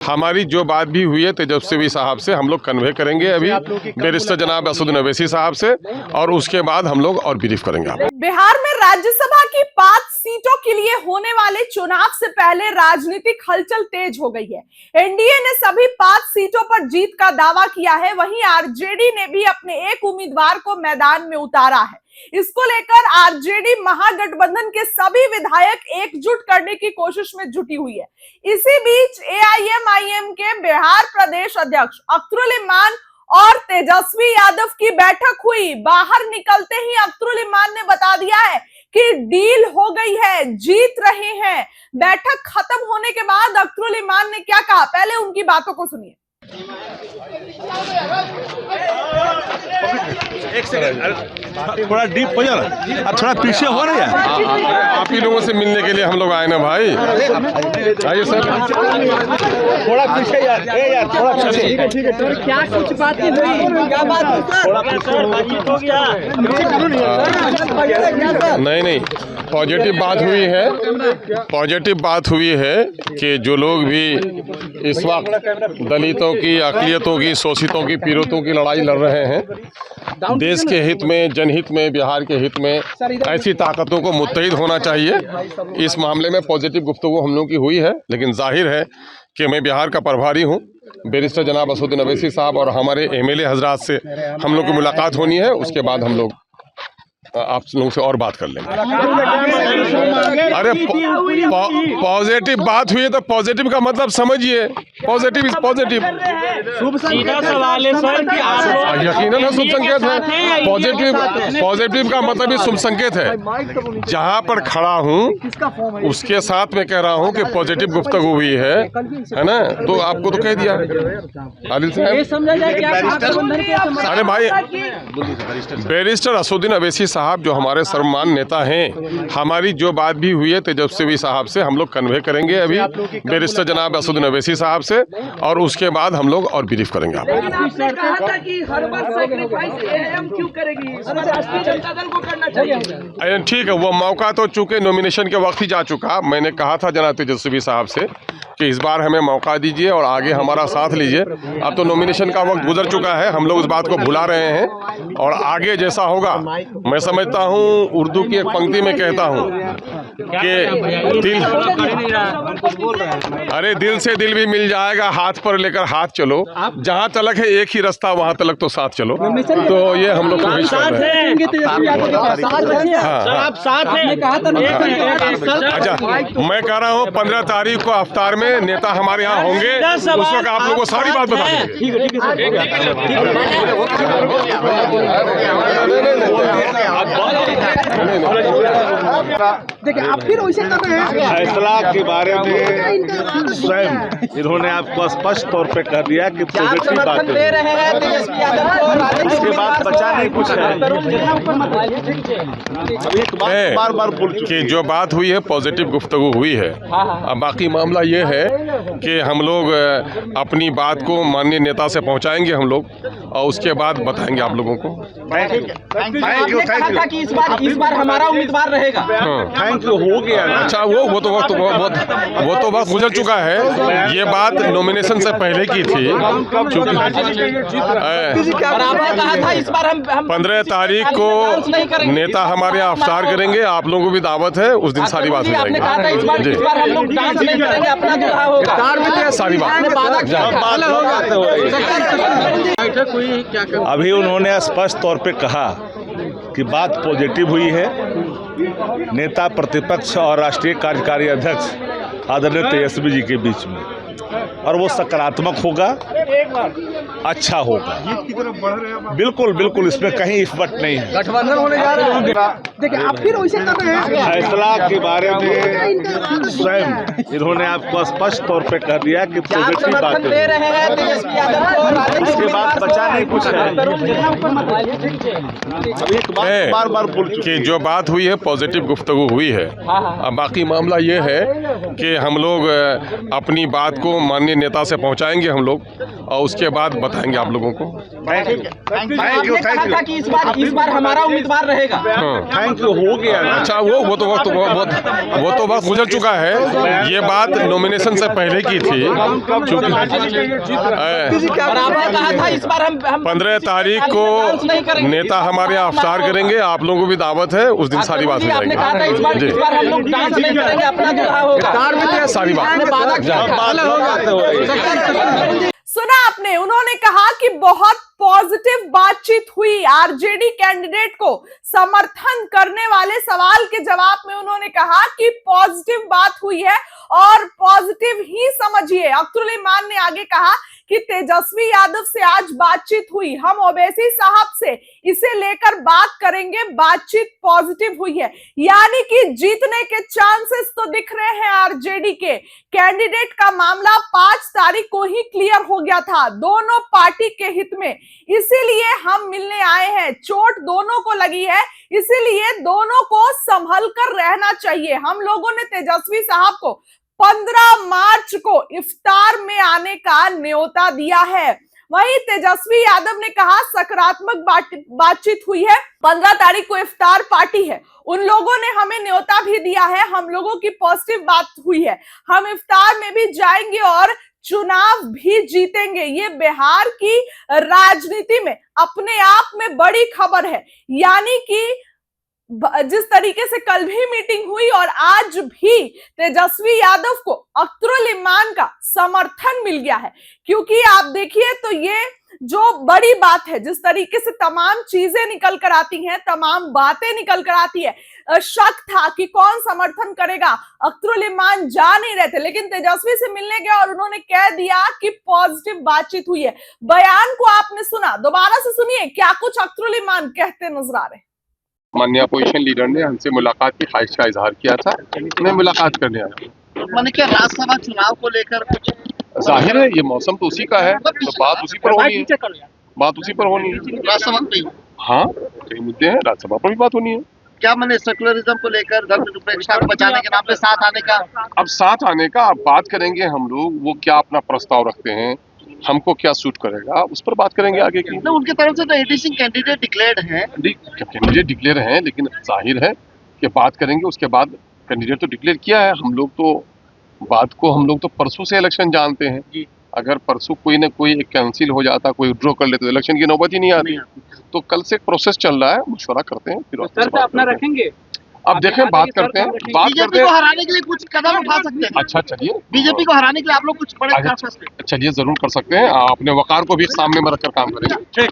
हमारी जो बात भी हुई है तेजस्वी साहब से हम लोग कन्वे करेंगे अभी बैरिस्टर जनाब असदुद्दीन अवैसी साहब से, और उसके बाद हम लोग और ब्रीफ करेंगे आप। बिहार में राज्यसभा की 5 सीटों के लिए होने वाले चुनाव से पहले राजनीतिक हलचल तेज हो गई है। एनडीए ने सभी 5 सीटों पर जीत का दावा किया है, वहीं आरजेडी ने भी अपने एक उम्मीदवार को मैदान में उतारा है। इसको लेकर आरजेडी महागठबंधन के सभी विधायक एकजुट करने की कोशिश में जुटी हुई है। इसी बीच एआईएमआईएम के बिहार प्रदेश अध्यक्ष अख्तरुल इमान और तेजस्वी यादव की बैठक हुई। बाहर निकलते ही अख्तरुल इमान ने बता दिया है कि डील हो गई है, जीत रहे हैं। बैठक खत्म होने के बाद अख्तरुल इमान ने क्या कहा, पहले उनकी बातों को सुनिए। एक सेकंड, थोड़ा डीप हो जाना, अब थोड़ा पीछे हो रहा है। आप ही लोगों से मिलने के लिए हम लोग आए ना भाई, आइए सर। थोड़ा पीछे यार, थोड़ा पीछे। ठीक है सर, क्या कुछ बातें हुई, क्या बात हो गया? नहीं, पॉजिटिव बात हुई है। पॉजिटिव बात हुई है कि जो लोग भी इस वक्त दलितों की, अक़लियतों की, शोषितों की, पीड़ितों की लड़ाई लड़ रहे हैं, देश के हित में, जनहित में, बिहार के हित में, ऐसी ताकतों को मुत्तहिद होना चाहिए। इस मामले में पॉजिटिव गुफ्तगू हम लोगों की हुई है, लेकिन जाहिर है कि मैं बिहार का प्रभारी हूँ। बैरिस्टर जनाब असदुद्दीन अवैसी साहब और हमारे एमएलए हजरात से हम लोग की मुलाकात होनी है, उसके बाद हम लोग आप लोगों से और बात कर लेंगे। अरे पॉजिटिव बात हुई है तो पॉजिटिव का मतलब समझिए, पॉजिटिव इज पॉजिटिव। सवाल है सर कि आप यकीनन है, शुभ संकेत है। पॉजिटिव का मतलब ही शुभ संकेत है। जहां पर खड़ा हूं उसके साथ में कह रहा हूं कि पॉजिटिव गुफ्तगू हुई है ना, तो आपको तो कह दिया आदिल साहब। अरे भाई, बैरिस्टर असदुद्दीन अवैसी साहब जो हमारे सर्वमान नेता हैं, हमारी जो बात भी हुई है तेजस्वी साहब से हम लोग कन्वे करेंगे अभी बैरिस्टर जनाब असदुद्दीन अवैसी साहब से, और उसके बाद हम लोग और ब्रीफ करेंगे आप। आपने कहा था कि हर बार सैक्रिफाइस एआईएम क्यों करेगी, राष्ट्रीय जनता दल को करना चाहिए। ठीक है, वो मौका तो चूंकि नॉमिनेशन के वक्त ही जा चुका। मैंने कहा था जनाब तेजस्वी साहब से कि इस बार हमें मौका दीजिए और आगे हमारा साथ लीजिए। अब तो नॉमिनेशन का वक्त गुजर चुका है, हम लोग उस बात को भुला रहे हैं, और आगे जैसा होगा मैं समझता हूँ, उर्दू की एक पंक्ति में कहता हूँ कि दिल से दिल भी मिल जाएगा, हाथ पर लेकर हाथ चलो, जहाँ तलक है एक ही रास्ता वहाँ तलक तो साथ चलो। तो ये हम लोग कोशिश कर रहे हैं। अच्छा, मैं कह रहा हूँ 15 तारीख को अफ्तार में नेता हमारे यहाँ होंगे, उस वक्त आप लोगों को सारी बात बता देंगे। देखिए आप फिर वैसे कर रहे हैं। फैसला के बारे में स्वयं इन्होंने आपको स्पष्ट तौर पे कह दिया कि पॉजिटिव बात है, इसके बाद बचा नहीं कुछ है। अब एक बात बार बोल चुके कि जो बात हुई है पॉजिटिव गुफ्तगू हुई है। अब बाकी मामला ये है कि हम लोग अपनी बात को माननीय नेता से पहुंचाएंगे हम लोग, और उसके बाद बताएंगे आप लोगों को। Thank you. कि इस बार हमारा उम्मीदवार रहेगा। थैंक यू, हो गया। अच्छा, वो तो वक्त गुजर चुका है। ये बात नॉमिनेशन से पहले की थी, क्योंकि 15 तारीख को नेता हमारे यहाँ अफ्तार करेंगे, आप लोगों को भी दावत है, उस दिन सारी बात हो जाएगी। सारी बात अभी उन्होंने स्पष्ट तौर पे कहा कि बात पॉजिटिव हुई है। नेता प्रतिपक्ष और राष्ट्रीय कार्यकारी अध्यक्ष आदरणीय तेजस्वी जी के बीच में, और वो सकारात्मक होगा, अच्छा होगा। बिल्कुल, इसमें कहीं इफबट नहीं है। गठबंधन होने जा रहा है। देखिए आप फिर वैसे कर रहे हैं। फैसला के बारे में स्वयं इन्होंने आपको स्पष्ट तौर पे कह दिया कि पॉजिटिव बात है, इसके बाद बचा नहीं कुछ है। अब एक बार बोल चुके कि जो बात हुई है पॉजिटिव गुफ्तगू हुई है। अब बाकी मामला ये है कि हम लोग अपनी बात को माननीय नेता से पहुंचाएंगे हम लोग, और उसके बाद बताएंगे आप लोगों को। कि इस बार हमारा उम्मीदवार रहेगा। थैंक यू, हो गया ना। अच्छा, वो तो वक्त गुजर चुका है। ये बात नॉमिनेशन से पहले की थी, और आपने कहा था इस बार हम 15 तारीख को नेता हमारे यहाँ अफ्तार करेंगे, आप लोगों को भी दावत है, उस दिन सारी बात हो आपने कहा था इस जाएगी। बार हम लोग डांस नहीं करेंगे, अपना दुल्हा होगा। सारी बात सुना आपने, उन्होंने कहा कि बहुत पॉजिटिव बातचीत हुई। आरजेडी कैंडिडेट को समर्थन करने वाले सवाल के जवाब में उन्होंने कहा कि पॉजिटिव बात हुई है और पॉजिटिव ही समझिए। अख्तरुल इमान ने आगे कहा कि तेजस्वी यादव से आज बातचीत हुई, हम ओवैसी साहब से इसे लेकर बात करेंगे, बातचीत पॉजिटिव हुई है। यानी कि जीतने के चांसेस तो दिख रहे हैं आरजेडी के कैंडिडेट का मामला 5 तारीख को ही क्लियर हो गया था, दोनों पार्टी के हित में। इसीलिए हम मिलने आए हैं, चोट दोनों को लगी है, इसीलिए दोनों को संभल कर रहना चाहिए। हम लोगों ने तेजस्वी साहब को 15 मार्च को इफ्तार में आने का न्योता दिया है। वहीं तेजस्वी यादव ने कहा सकारात्मक बातचीत हुई है, 15 तारीख को इफ्तार पार्टी है, उन लोगों ने हमें न्योता भी दिया है, हम लोगों की पॉजिटिव बात हुई है, हम इफ्तार में भी जाएंगे और चुनाव भी जीतेंगे। ये बिहार की राजनीति में अपने आप में बड़ी खबर है। यानी कि जिस तरीके से कल भी मीटिंग हुई और आज भी तेजस्वी यादव को अख्तरुल इमान का समर्थन मिल गया है। क्योंकि आप देखिए तो ये जो बड़ी बात है, जिस तरीके से तमाम चीजें निकल कर आती हैं, तमाम बातें निकल कर आती है, शक था कि कौन समर्थन करेगा, अख्तरुल इमान जा नहीं रहे थे, लेकिन तेजस्वी से मिलने गया और उन्होंने कह दिया कि पॉजिटिव बातचीत हुई है। बयान को आपने सुना, दोबारा से सुनिए क्या कुछ अख्तरुल इमान कहते नजर आ रहे। माननीय अपोजिशन लीडर ने हमसे मुलाकात की ख्वाहिश का इजहार किया था, मैं मुलाकात करने आया। मैंने क्या राज्यसभा चुनाव को लेकर कुछ जाहिर है ये मौसम तो उसी का है, तो बात उसी पर होनी है, बात उसी पर होनी है। राज्यसभा पे हाँ, कई मुद्दे हैं, राज्यसभा पर भी बात होनी है। क्या मैंने सेकुलरिज्म को लेकर धर्मनिरपेक्षता को बचाने के नाम पे साथ आने का, अब साथ आने का अब बात करेंगे हम लोग, वो क्या अपना प्रस्ताव रखते हैं, हमको क्या सूट करेगा, उस पर बात करेंगे आगे की। तो उनकी तरफ से तो एडी सिंह कैंडिडेट डिक्लेयर्ड हैं, कैंडिडेट डिक्लेयर हैं, लेकिन जाहिर है कि बात करेंगे, उसके बाद कैंडिडेट तो डिक्लेयर किया है। हम लोग तो परसों से इलेक्शन जानते हैं। अगर परसों कोई ना कोई एक कैंसिल हो जाता, कोई विड्रॉ कर लेते तो इलेक्शन की नौबत ही नहीं आती। तो कल से एक प्रोसेस चल रहा है, मशवरा करते हैं, फिर अपना रखेंगे। अब देखें, बात करते हैं। बीजेपी को हराने के लिए कुछ कदम उठा सकते हैं। अच्छा चलिए, बीजेपी को हराने के लिए आप लोग कुछ बड़े फैसले चलिए जरूर कर सकते हैं, अपने वकार को भी सामने में रखकर काम करेंगे। ठीक।